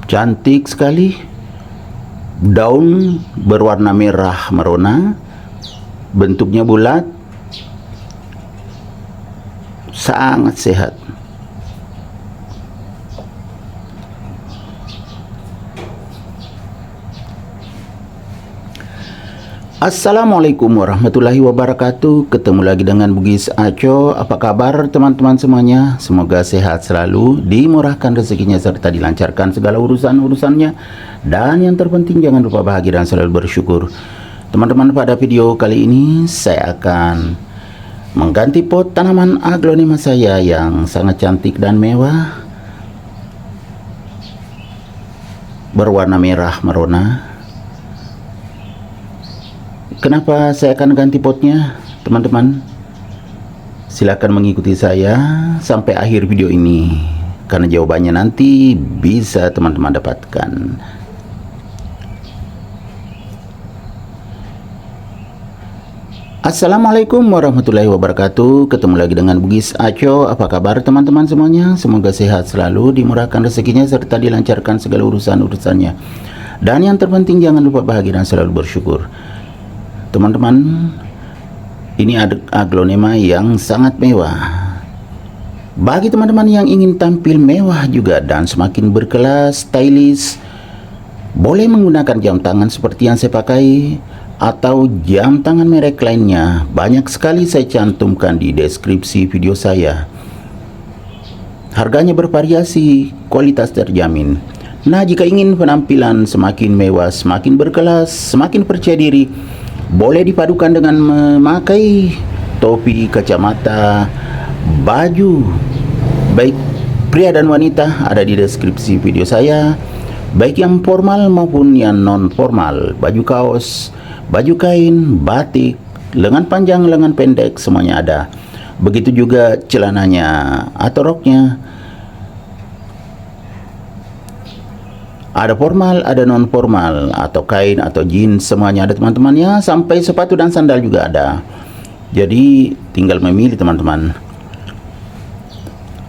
Cantik sekali. Daun berwarna merah merona, bentuknya bulat, sangat sehat. Assalamualaikum warahmatullahi wabarakatuh. Ketemu lagi dengan Bugis Aco. Apa kabar teman-teman semuanya? Semoga sehat selalu, dimurahkan rezekinya serta dilancarkan segala urusan-urusannya. Dan yang terpenting jangan lupa bahagia dan selalu bersyukur. Teman-teman, pada video kali ini saya akan mengganti pot tanaman aglonema saya yang sangat cantik dan mewah, berwarna merah merona. Kenapa saya akan ganti potnya, teman-teman? Silakan mengikuti saya sampai akhir video ini, karena jawabannya nanti bisa teman-teman dapatkan. Assalamualaikum warahmatullahi wabarakatuh. Ketemu lagi dengan Bugis Aco. Apa kabar teman-teman semuanya? Semoga sehat selalu, dimurahkan rezekinya serta dilancarkan segala urusan-urusannya. Dan yang terpenting jangan lupa bahagia dan selalu bersyukur. Teman-teman, ini ada aglonema yang sangat mewah. Bagi teman-teman yang ingin tampil mewah juga dan semakin berkelas, stylish, boleh menggunakan jam tangan seperti yang saya pakai atau jam tangan merek lainnya. Banyak sekali saya cantumkan di deskripsi video saya. Harganya bervariasi, kualitas terjamin. Nah, jika ingin penampilan semakin mewah, semakin berkelas, semakin percaya diri, boleh dipadukan dengan memakai topi, kacamata, baju, baik pria dan wanita, ada di deskripsi video saya. Baik yang formal maupun yang non formal, baju kaos, baju kain, batik, lengan panjang, lengan pendek, semuanya ada. Begitu juga celananya atau roknya. Ada formal, ada non formal, atau kain atau jeans, semuanya ada teman-teman ya. Sampai sepatu dan sandal juga ada. Jadi tinggal memilih teman-teman.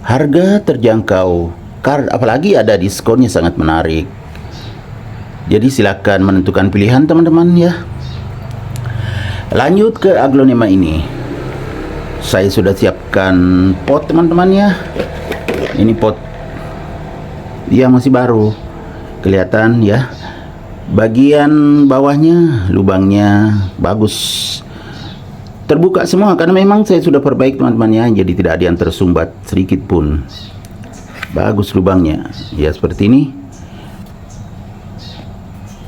Harga terjangkau, apalagi ada diskonnya sangat menarik. Jadi silakan menentukan pilihan teman-teman ya. Lanjut ke aglonema ini. Saya sudah siapkan pot teman-teman ya. Ini pot yang masih baru. Kelihatan ya, bagian bawahnya lubangnya bagus, terbuka semua karena memang saya sudah perbaiki teman-teman ya, jadi tidak ada yang tersumbat sedikit pun. Bagus lubangnya ya, seperti ini.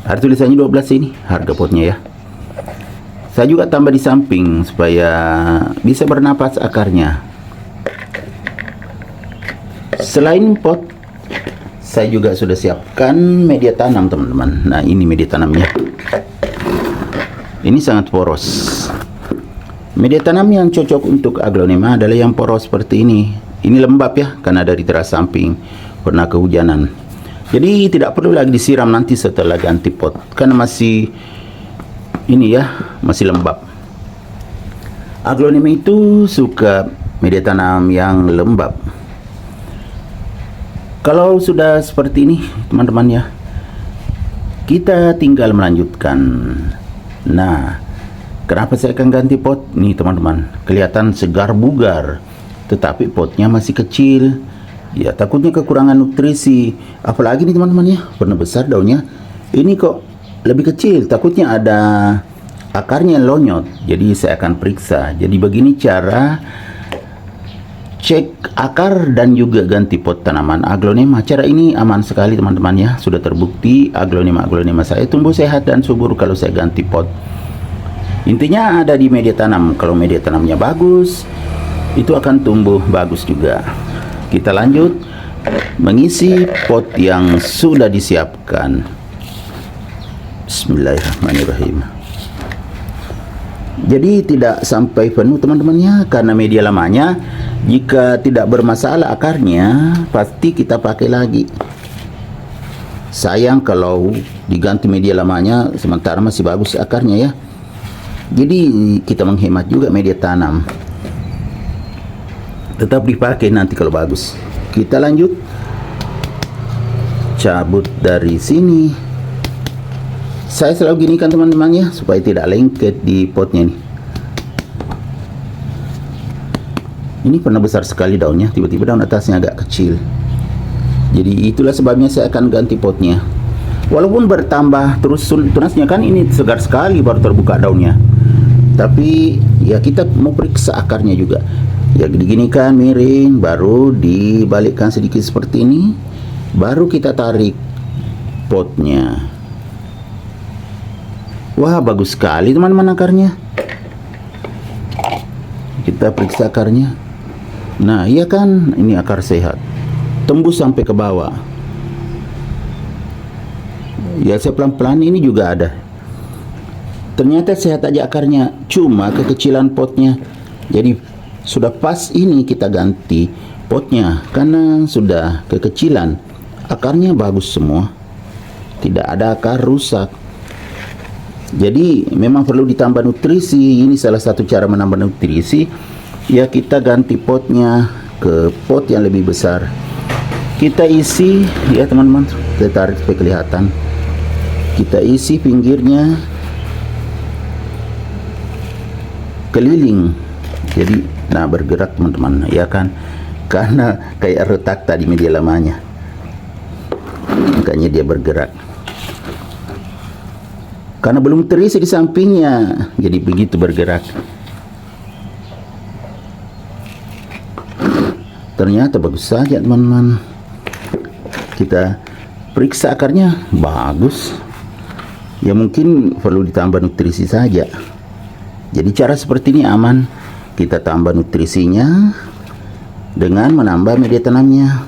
Ada tulisannya 12 ini harga potnya ya. Saya juga tambah di samping supaya bisa bernapas akarnya. Selain pot, saya juga sudah siapkan media tanam teman-teman. Nah, ini media tanamnya. Ini sangat poros. Media tanam yang cocok untuk aglonema adalah yang poros seperti ini. Ini lembab ya, karena dari teras samping pernah kehujanan. Jadi tidak perlu lagi disiram nanti setelah ganti pot, karena masih ini ya, masih lembab. Aglonema itu suka media tanam yang lembab. Kalau sudah seperti ini teman-teman ya, kita tinggal melanjutkan. Nah, kenapa saya akan ganti pot? Nih teman-teman, kelihatan segar bugar, tetapi potnya masih kecil. Ya, takutnya kekurangan nutrisi. Apalagi nih teman-teman ya, warna besar daunnya. Ini kok lebih kecil, takutnya ada akarnya lonyot. Jadi saya akan periksa. Jadi begini cara cek akar dan juga ganti pot tanaman aglonema. Cara ini aman sekali teman-teman ya. Sudah terbukti aglonema saya tumbuh sehat dan subur kalau saya ganti pot. Intinya ada di media tanam. Kalau media tanamnya bagus, itu akan tumbuh bagus juga. Kita lanjut mengisi pot yang sudah disiapkan. Bismillahirrahmanirrahim. Jadi tidak sampai penuh teman-teman ya, karena media lamanya jika tidak bermasalah akarnya pasti kita pakai lagi. Sayang kalau diganti media lamanya sementara masih bagus akarnya ya. Jadi kita menghemat juga media tanam. Tetap dipakai nanti kalau bagus. Kita lanjut. cabut dari sini. Saya selalu ginikan teman-teman ya, supaya tidak lengket di potnya nih. Ini pernah besar sekali daunnya, tiba-tiba daun atasnya agak kecil. Jadi itulah sebabnya saya akan ganti potnya. Walaupun bertambah terus tunasnya, kan ini segar sekali baru terbuka daunnya. Tapi ya kita mau periksa akarnya juga. Ya diginikan miring, baru dibalikkan sedikit seperti ini, baru kita tarik potnya. Wah, bagus sekali teman-teman akarnya. Kita periksa akarnya. Nah, iya kan, ini akar sehat. Tembus sampai ke bawah. Ya, saya pelan-pelan, ini juga ada. Ternyata sehat aja akarnya, cuma kekecilan potnya. Jadi sudah pas ini kita ganti potnya, karena sudah kekecilan. Akarnya bagus semua, tidak ada akar rusak. Jadi memang perlu ditambah nutrisi. Ini salah satu cara menambah nutrisi. Ya, kita ganti potnya ke pot yang lebih besar. Kita isi ya teman-teman, saya tarik supaya kelihatan. Kita isi pinggirnya keliling. Jadi nah bergerak teman-teman, ya kan, karena kayak retak tadi media lamanya, makanya dia bergerak. Karena belum terisi di sampingnya, jadi begitu bergerak. Ternyata bagus saja teman-teman. Kita periksa akarnya, bagus. Ya mungkin perlu ditambah nutrisi saja. Jadi cara seperti ini aman. Kita tambah nutrisinya dengan menambah media tanamnya.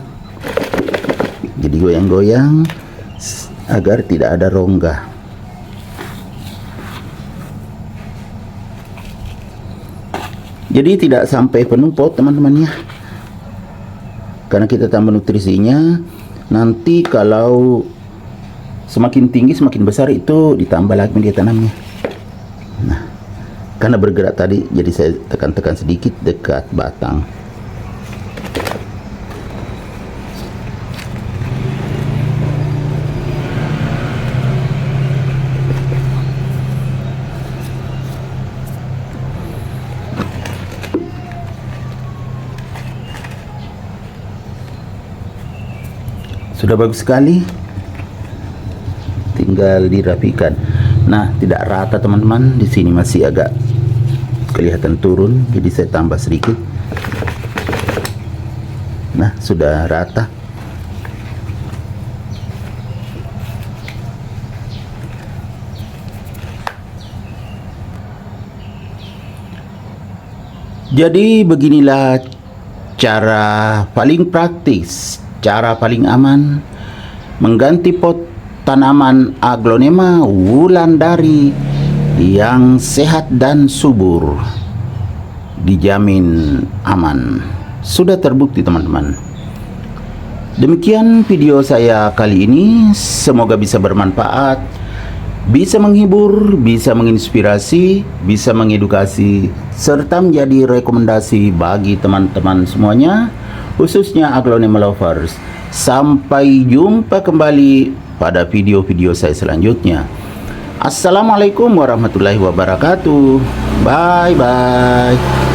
Jadi goyang-goyang agar tidak ada rongga. Jadi tidak sampai penuh pot teman-teman ya, karena kita tambah nutrisinya. Nanti kalau semakin tinggi semakin besar itu ditambah lagi media tanamnya. Nah, karena bergerak tadi, jadi saya tekan-tekan sedikit dekat batang. Sudah bagus sekali, tinggal dirapikan. Nah, tidak rata teman-teman, di sini masih agak kelihatan turun, jadi saya tambah sedikit. Nah, sudah rata. Jadi beginilah cara paling praktis, cara paling aman mengganti pot tanaman Aglonema wulandari yang sehat dan subur. Dijamin aman. Sudah terbukti teman-teman. Demikian video saya kali ini, semoga bisa bermanfaat, bisa menghibur, bisa menginspirasi, bisa mengedukasi, serta menjadi rekomendasi bagi teman-teman semuanya, khususnya Aglonema lovers. Sampai jumpa kembali pada video-video saya selanjutnya. Assalamualaikum warahmatullahi wabarakatuh. Bye bye.